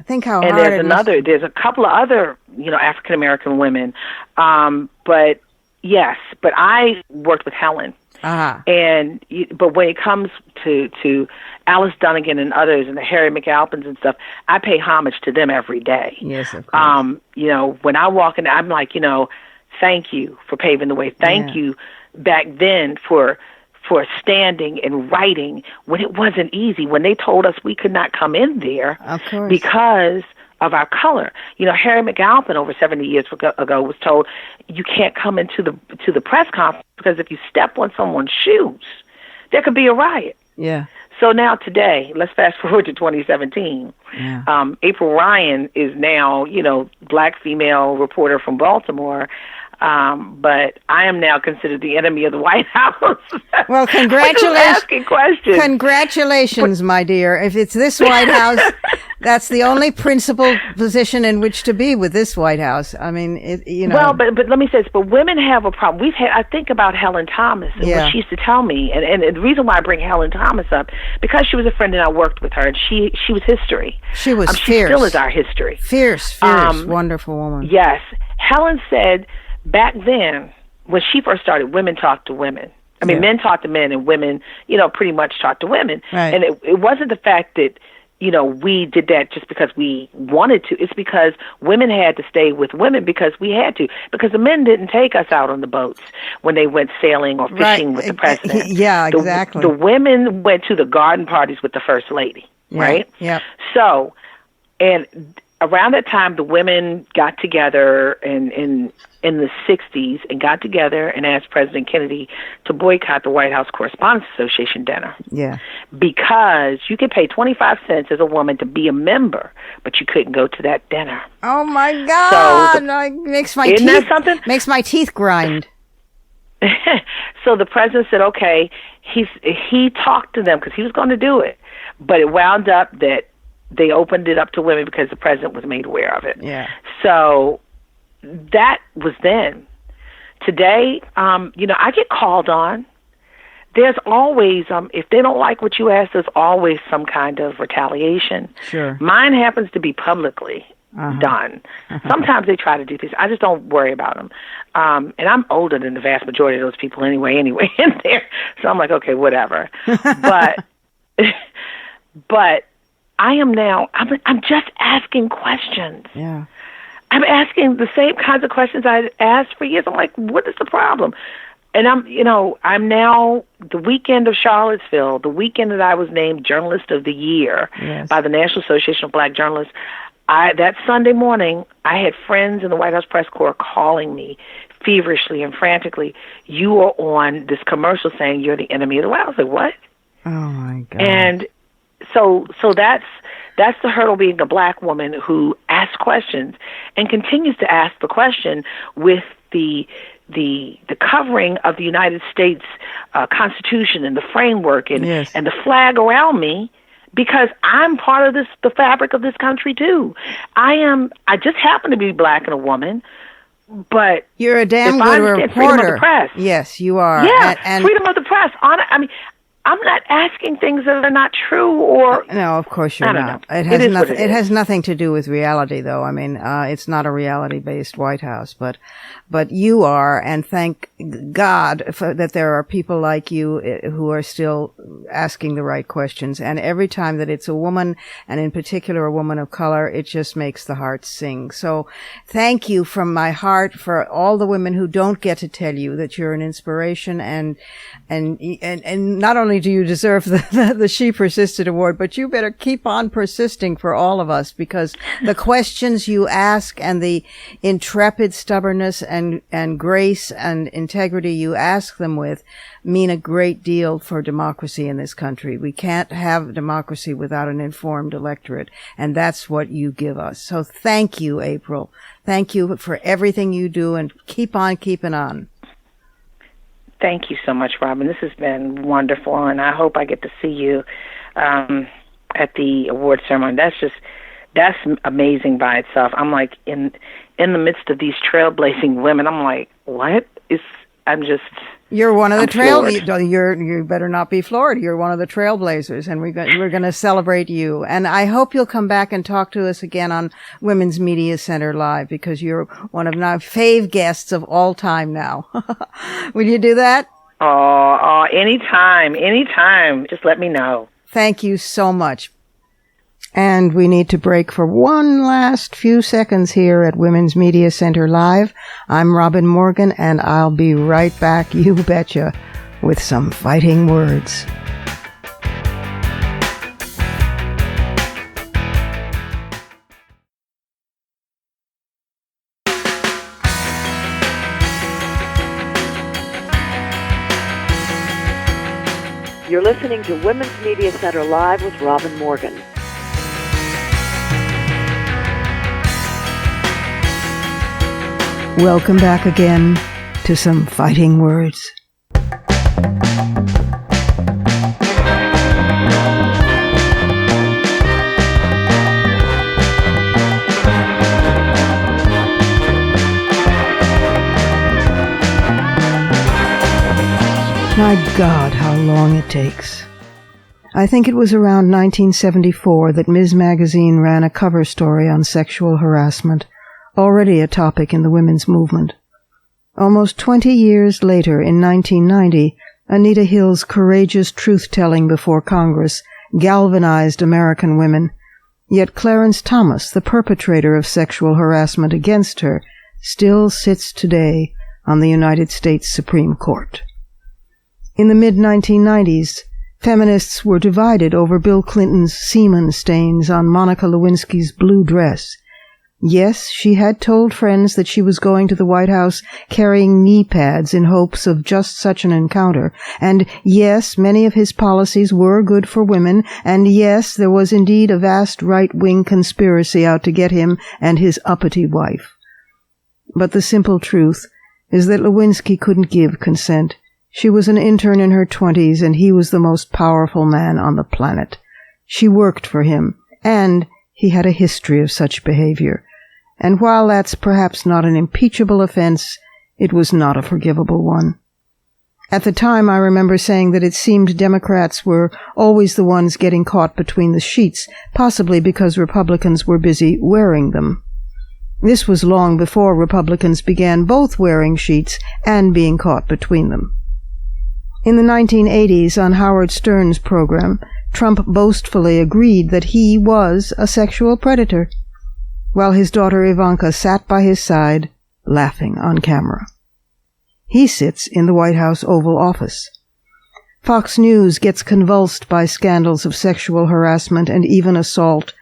Think how and hard it was. There's a couple of other African American women, but. Yes, but I worked with Helen, but when it comes to Alice Dunnigan and others and the Harry McAlpins and stuff, I pay homage to them every day. Yes, of course. When I walk in, I'm like, thank you for paving the way. Thank you back then for standing and writing when it wasn't easy, when they told us we could not come in there because of our color. Harry McAlpin over 70 years ago was told, you can't come into the press conference because if you step on someone's shoes, there could be a riot. Yeah. So now today, let's fast forward to 2017. Yeah. April Ryan is now, Black female reporter from Baltimore. But I am now considered the enemy of the White House. Well, congratulations. Asking questions. Congratulations, my dear. If it's this White House, that's the only principal position in which to be with this White House. I mean, Well, but let me say this. But women have a problem. I think about Helen Thomas and what she used to tell me, and the reason why I bring Helen Thomas up, because she was a friend and I worked with her, and she was history. She was fierce. She still is our history. Fierce, wonderful woman. Yes, Helen said. Back then, when she first started, women talked to women. I mean, men talked to men, and women, pretty much talked to women. Right. And it wasn't the fact that, we did that just because we wanted to. It's because women had to stay with women because we had to. Because the men didn't take us out on the boats when they went sailing or fishing with the president. Yeah, exactly. The women went to the garden parties with the first lady, right? Yeah. So, and around that time, the women got together in the 60s and got together and asked President Kennedy to boycott the White House Correspondent Association dinner. Yeah. Because you could pay 25 cents as a woman to be a member, but you couldn't go to that dinner. Oh, my God. Something? Makes my teeth grind. So the president said, okay, he talked to them because he was going to do it. But it wound up that they opened it up to women because the president was made aware of it. Yeah. So that was then. Today, I get called on. There's always, if they don't like what you ask, there's always some kind of retaliation. Sure. Mine happens to be publicly. done. Sometimes they try to do things. I just don't worry about them. And I'm older than the vast majority of those people anyway in there. So I'm like, okay, whatever. But I am now, I'm just asking questions. Yeah. I'm asking the same kinds of questions I asked for years. I'm like, what is the problem? And I'm now, the weekend of Charlottesville, the weekend that I was named Journalist of the Year by the National Association of Black Journalists, that Sunday morning, I had friends in the White House press corps calling me feverishly and frantically, you are on this commercial saying you're the enemy of the White House. I was like, what? Oh, my God. And so that's the hurdle, being a black woman who asks questions and continues to ask the question with the covering of the United States Constitution and the framework and the flag around me, because I'm part of the fabric of this country too. I just happen to be black and a woman, but you're a damn good reporter. Freedom of the press. Yes, you are. Yeah, and freedom of the press. I'm not asking things that are not true or... No, of course you're not. It has nothing to do with reality, though. I mean, it's not a reality-based White House, but you are, and thank God that there are people like you who are still asking the right questions. And every time that it's a woman, and in particular a woman of color, it just makes the heart sing. So thank you from my heart for all the women who don't get to tell you that you're an inspiration, and not only do you deserve the She Persisted Award, but you better keep on persisting for all of us, because the questions you ask and the intrepid stubbornness and grace and integrity you ask them with mean a great deal for democracy in this country. We can't have democracy without an informed electorate, and that's what you give us. So thank you, April. Thank you for everything you do, and keep on keeping on. Thank you so much, Robin. This has been wonderful, and I hope I get to see you at the award ceremony. That's amazing by itself. I'm like in the midst of these trailblazing women. I'm like, what? You're one of the you better not be floored. You're one of the trailblazers, and we're going to celebrate you. And I hope you'll come back and talk to us again on Women's Media Center Live, because you're one of my fave guests of all time now. Will you do that? Oh, anytime. Just let me know. Thank you so much. And we need to break for one last few seconds here at Women's Media Center Live. I'm Robin Morgan, and I'll be right back, you betcha, with some fighting words. You're listening to Women's Media Center Live with Robin Morgan. Welcome back again to some fighting words. My God, how long it takes. I think it was around 1974 that Ms. Magazine ran a cover story on sexual harassment, already a topic in the women's movement. Almost 20 years later, in 1990, Anita Hill's courageous truth-telling before Congress galvanized American women, yet Clarence Thomas, the perpetrator of sexual harassment against her, still sits today on the United States Supreme Court. In the mid-1990s, feminists were divided over Bill Clinton's semen stains on Monica Lewinsky's blue dress. Yes, she had told friends that she was going to the White House carrying knee pads in hopes of just such an encounter. And yes, many of his policies were good for women. And yes, there was indeed a vast right-wing conspiracy out to get him and his uppity wife. But the simple truth is that Lewinsky couldn't give consent. She was an intern in her 20s, and he was the most powerful man on the planet. She worked for him, and he had a history of such behavior. And while that's perhaps not an impeachable offense, it was not a forgivable one. At the time, I remember saying that it seemed Democrats were always the ones getting caught between the sheets, possibly because Republicans were busy wearing them. This was long before Republicans began both wearing sheets and being caught between them. In the 1980s, on Howard Stern's program, Trump boastfully agreed that he was a sexual predator, while his daughter Ivanka sat by his side, laughing on camera. He sits in the White House Oval Office. Fox News gets convulsed by scandals of sexual harassment and even assault.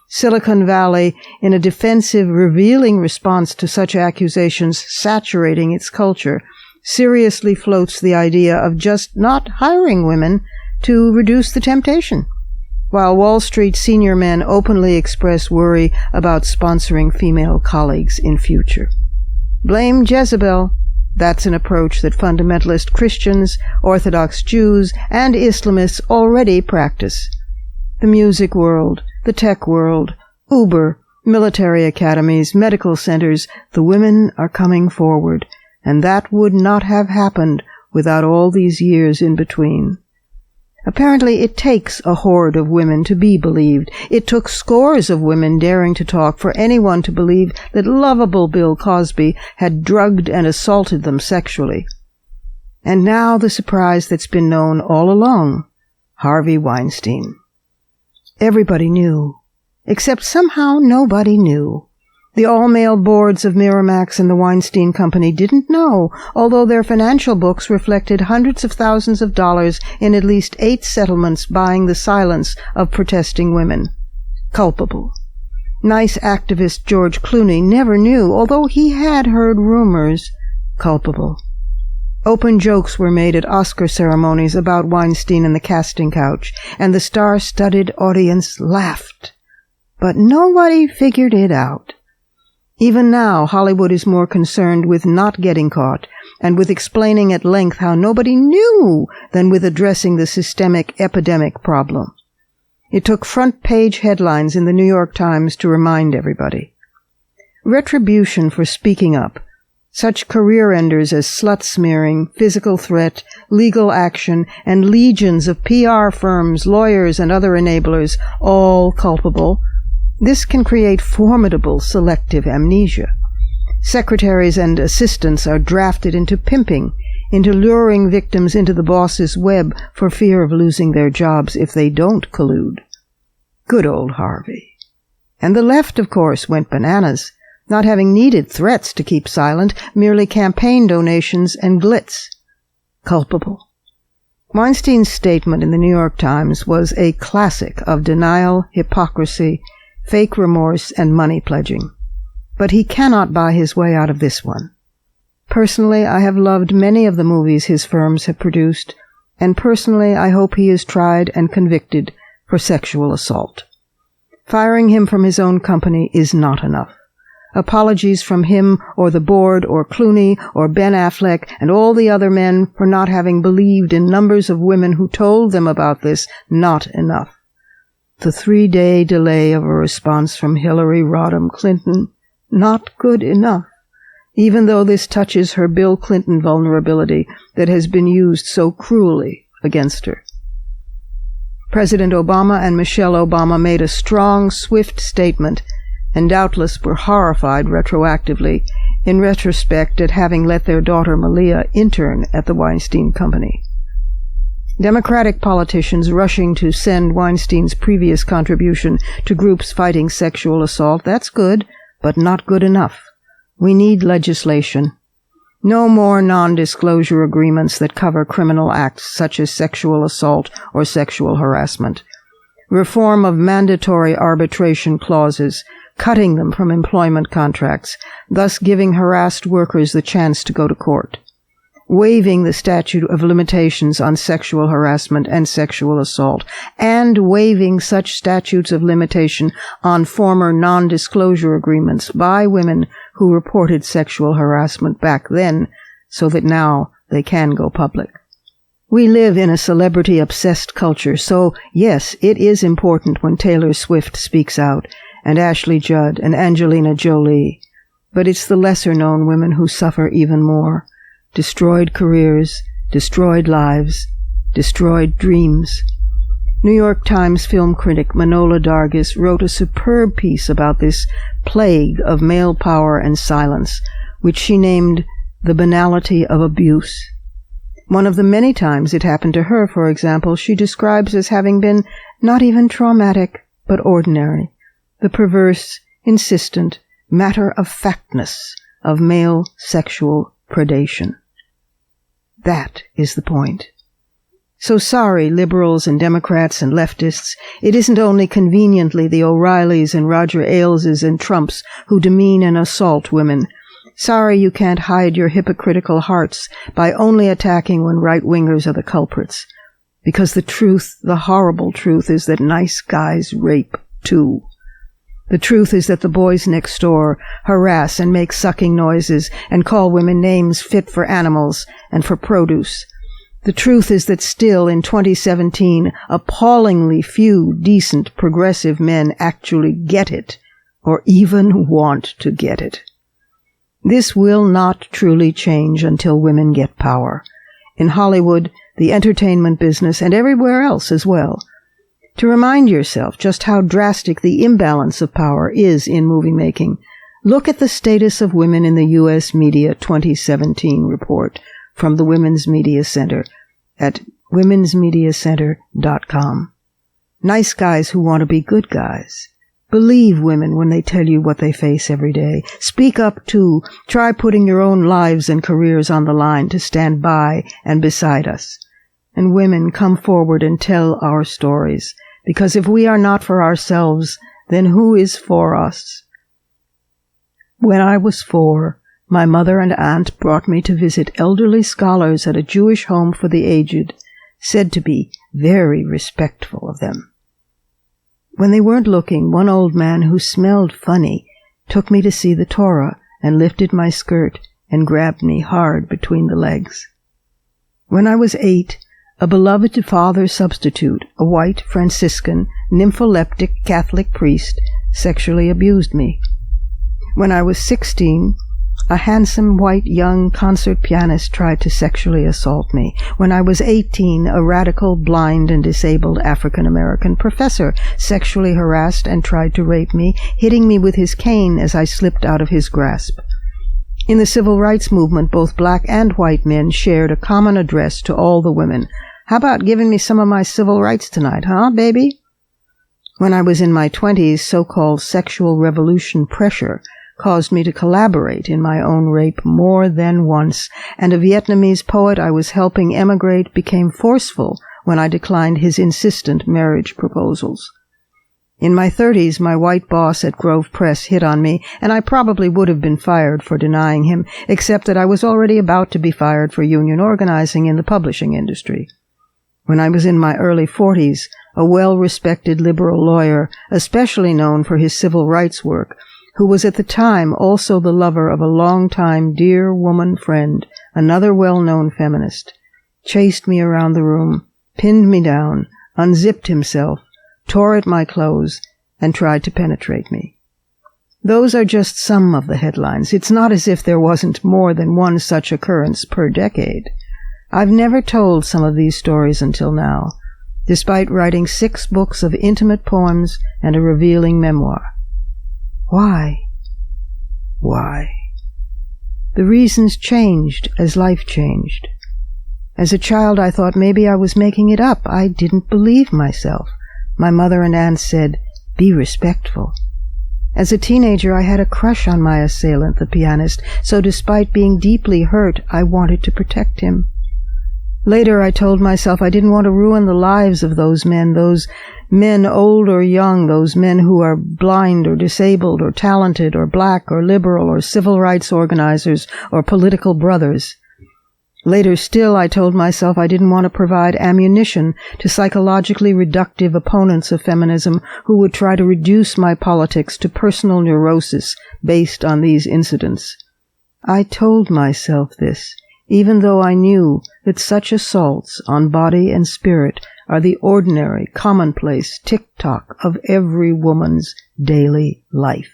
Silicon Valley, in a defensive, revealing response to such accusations saturating its culture, seriously floats the idea of just not hiring women to reduce the temptation, while Wall Street senior men openly express worry about sponsoring female colleagues in future. Blame Jezebel. That's an approach that fundamentalist Christians, Orthodox Jews, and Islamists already practice. The music world, the tech world, Uber, military academies, medical centers, the women are coming forward, and that would not have happened without all these years in between. Apparently it takes a horde of women to be believed. It took scores of women daring to talk for anyone to believe that lovable Bill Cosby had drugged and assaulted them sexually. And now the surprise that's been known all along, Harvey Weinstein. Everybody knew, except somehow nobody knew. The all-male boards of Miramax and the Weinstein Company didn't know, although their financial books reflected hundreds of thousands of dollars in at least 8 settlements buying the silence of protesting women. Culpable. Nice activist George Clooney never knew, although he had heard rumors. Culpable. Open jokes were made at Oscar ceremonies about Weinstein and the casting couch, and the star-studded audience laughed. But nobody figured it out. Even now, Hollywood is more concerned with not getting caught and with explaining at length how nobody knew than with addressing the systemic epidemic problem. It took front-page headlines in the New York Times to remind everybody. Retribution for speaking up, such career-enders as slut-smearing, physical threat, legal action, and legions of PR firms, lawyers, and other enablers, all culpable. This can create formidable selective amnesia. Secretaries and assistants are drafted into pimping, into luring victims into the boss's web for fear of losing their jobs if they don't collude. Good old Harvey. And the left, of course, went bananas, not having needed threats to keep silent, merely campaign donations and glitz. Culpable. Weinstein's statement in the New York Times was a classic of denial, hypocrisy, fake remorse, and money pledging. But he cannot buy his way out of this one. Personally, I have loved many of the movies his firms have produced, and personally I hope he is tried and convicted for sexual assault. Firing him from his own company is not enough. Apologies from him or the board or Clooney or Ben Affleck and all the other men for not having believed in numbers of women who told them about this, not enough. The 3-day delay of a response from Hillary Rodham Clinton, not good enough, even though this touches her Bill Clinton vulnerability that has been used so cruelly against her. President Obama and Michelle Obama made a strong, swift statement, and doubtless were horrified retroactively, in retrospect, at having let their daughter Malia intern at the Weinstein Company. Democratic politicians rushing to send Weinstein's previous contribution to groups fighting sexual assault, that's good, but not good enough. We need legislation. No more non-disclosure agreements that cover criminal acts such as sexual assault or sexual harassment. Reform of mandatory arbitration clauses, cutting them from employment contracts, thus giving harassed workers the chance to go to court. Waiving the statute of limitations on sexual harassment and sexual assault, and waiving such statutes of limitation on former non-disclosure agreements by women who reported sexual harassment back then, so that now they can go public. We live in a celebrity-obsessed culture, so yes, it is important when Taylor Swift speaks out, and Ashley Judd and Angelina Jolie, but it's the lesser-known women who suffer even more. Destroyed careers, destroyed lives, destroyed dreams. New York Times film critic Manohla Dargis wrote a superb piece about this plague of male power and silence, which she named The Banality of Abuse. One of the many times it happened to her, for example, she describes as having been not even traumatic, but ordinary, the perverse, insistent matter-of-factness of male sexual predation. That is the point. So sorry, liberals and Democrats and leftists, it isn't only conveniently the O'Reillys and Roger Aileses and Trumps who demean and assault women. Sorry you can't hide your hypocritical hearts by only attacking when right-wingers are the culprits. Because the truth, the horrible truth, is that nice guys rape, too. The truth is that the boys next door harass and make sucking noises and call women names fit for animals and for produce. The truth is that still in 2017, appallingly few decent progressive men actually get it, or even want to get it. This will not truly change until women get power. In Hollywood, the entertainment business, and everywhere else as well. To remind yourself just how drastic the imbalance of power is in movie making, look at the status of women in the U.S. Media 2017 report from the Women's Media Center at womensmediacenter.com. Nice guys who want to be good guys. Believe women when they tell you what they face every day. Speak up too. Try putting your own lives and careers on the line to stand by and beside us. And women, come forward and tell our stories. Because if we are not for ourselves, then who is for us? When I was 4, my mother and aunt brought me to visit elderly scholars at a Jewish home for the aged, said to be very respectful of them. When they weren't looking, one old man who smelled funny took me to see the Torah and lifted my skirt and grabbed me hard between the legs. When I was 8, a beloved father substitute, a white Franciscan, nympholeptic Catholic priest, sexually abused me. When I was 16, a handsome white young concert pianist tried to sexually assault me. When I was 18, a radical, blind, and disabled African-American professor sexually harassed and tried to rape me, hitting me with his cane as I slipped out of his grasp. In the civil rights movement, both black and white men shared a common address to all the women. How about giving me some of my civil rights tonight, huh, baby? When I was in my 20s, so-called sexual revolution pressure caused me to collaborate in my own rape more than once, and a Vietnamese poet I was helping emigrate became forceful when I declined his insistent marriage proposals. In my 30s, my white boss at Grove Press hit on me, and I probably would have been fired for denying him, except that I was already about to be fired for union organizing in the publishing industry. When I was in my early 40s, a well-respected liberal lawyer, especially known for his civil rights work, who was at the time also the lover of a long-time dear woman friend, another well-known feminist, chased me around the room, pinned me down, unzipped himself, tore at my clothes, and tried to penetrate me. Those are just some of the headlines. It's not as if there wasn't more than one such occurrence per decade. I've never told some of these stories until now, despite writing 6 books of intimate poems and a revealing memoir. Why? Why? The reasons changed as life changed. As a child, I thought maybe I was making it up. I didn't believe myself. My mother and aunt said, "Be respectful." As a teenager, I had a crush on my assailant, the pianist, so despite being deeply hurt, I wanted to protect him. Later, I told myself I didn't want to ruin the lives of those men old or young, those men who are blind or disabled or talented or black or liberal or civil rights organizers or political brothers. Later still, I told myself I didn't want to provide ammunition to psychologically reductive opponents of feminism who would try to reduce my politics to personal neurosis based on these incidents. I told myself this, even though I knew that such assaults on body and spirit are the ordinary, commonplace tick-tock of every woman's daily life.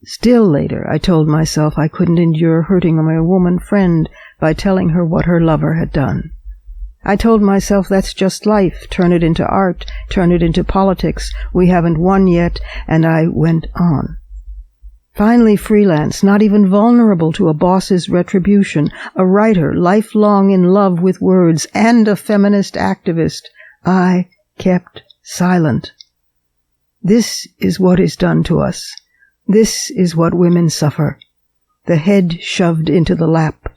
Still later, I told myself I couldn't endure hurting my woman friend by telling her what her lover had done. I told myself that's just life, turn it into art, turn it into politics, we haven't won yet, and I went on. Finally freelance, not even vulnerable to a boss's retribution, a writer, lifelong in love with words, and a feminist activist, I kept silent. This is what is done to us. This is what women suffer. The head shoved into the lap,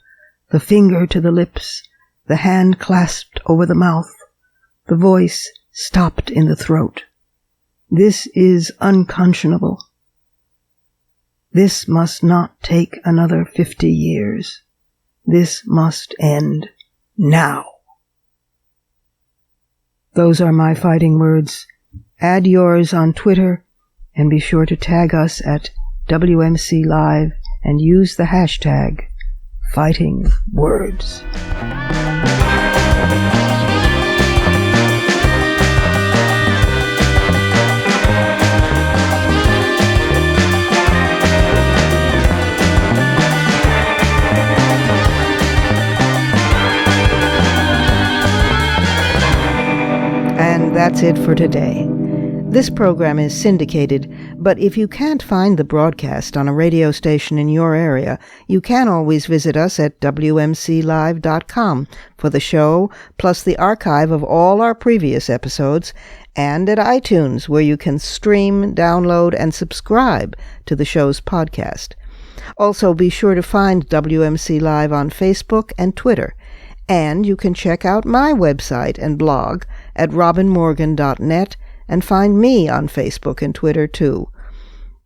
the finger to the lips, the hand clasped over the mouth, the voice stopped in the throat. This is unconscionable. This must not take another 50 years. This must end now. Those are my fighting words. Add yours on Twitter, and be sure to tag us at WMC Live and use the hashtag Fighting Words. And that's it for today. This program is syndicated, but if you can't find the broadcast on a radio station in your area, you can always visit us at WMCLive.com for the show, plus the archive of all our previous episodes, and at iTunes, where you can stream, download, and subscribe to the show's podcast. Also, be sure to find WMC Live on Facebook and Twitter, and you can check out my website and blog at robinmorgan.net and find me on Facebook and Twitter, too.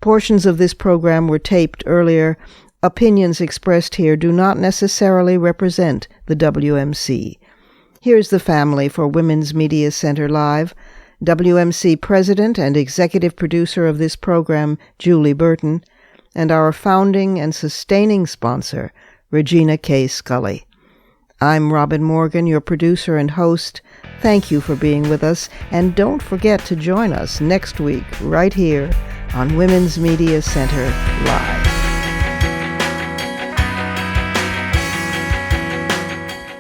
Portions of this program were taped earlier. Opinions expressed here do not necessarily represent the WMC. Here's the family for Women's Media Center Live. WMC President and Executive Producer of this program, Julie Burton, and our founding and sustaining sponsor, Regina K. Scully. I'm Robin Morgan, your producer and host. Thank you for being with us, and don't forget to join us next week right here on Women's Media Center Live.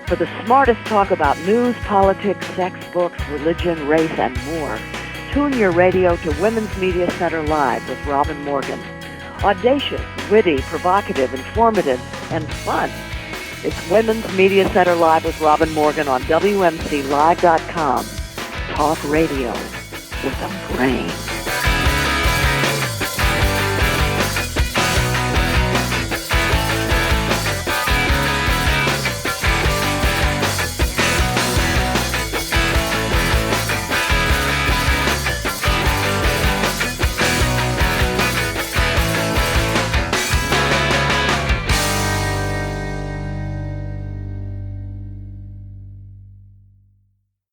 For the smartest talk about news, politics, sex, books, religion, race, and more, tune your radio to Women's Media Center Live with Robin Morgan. Audacious, witty, provocative, informative, and fun. It's Women's Media Center Live with Robin Morgan on WMCLive.com. Talk radio with a brain.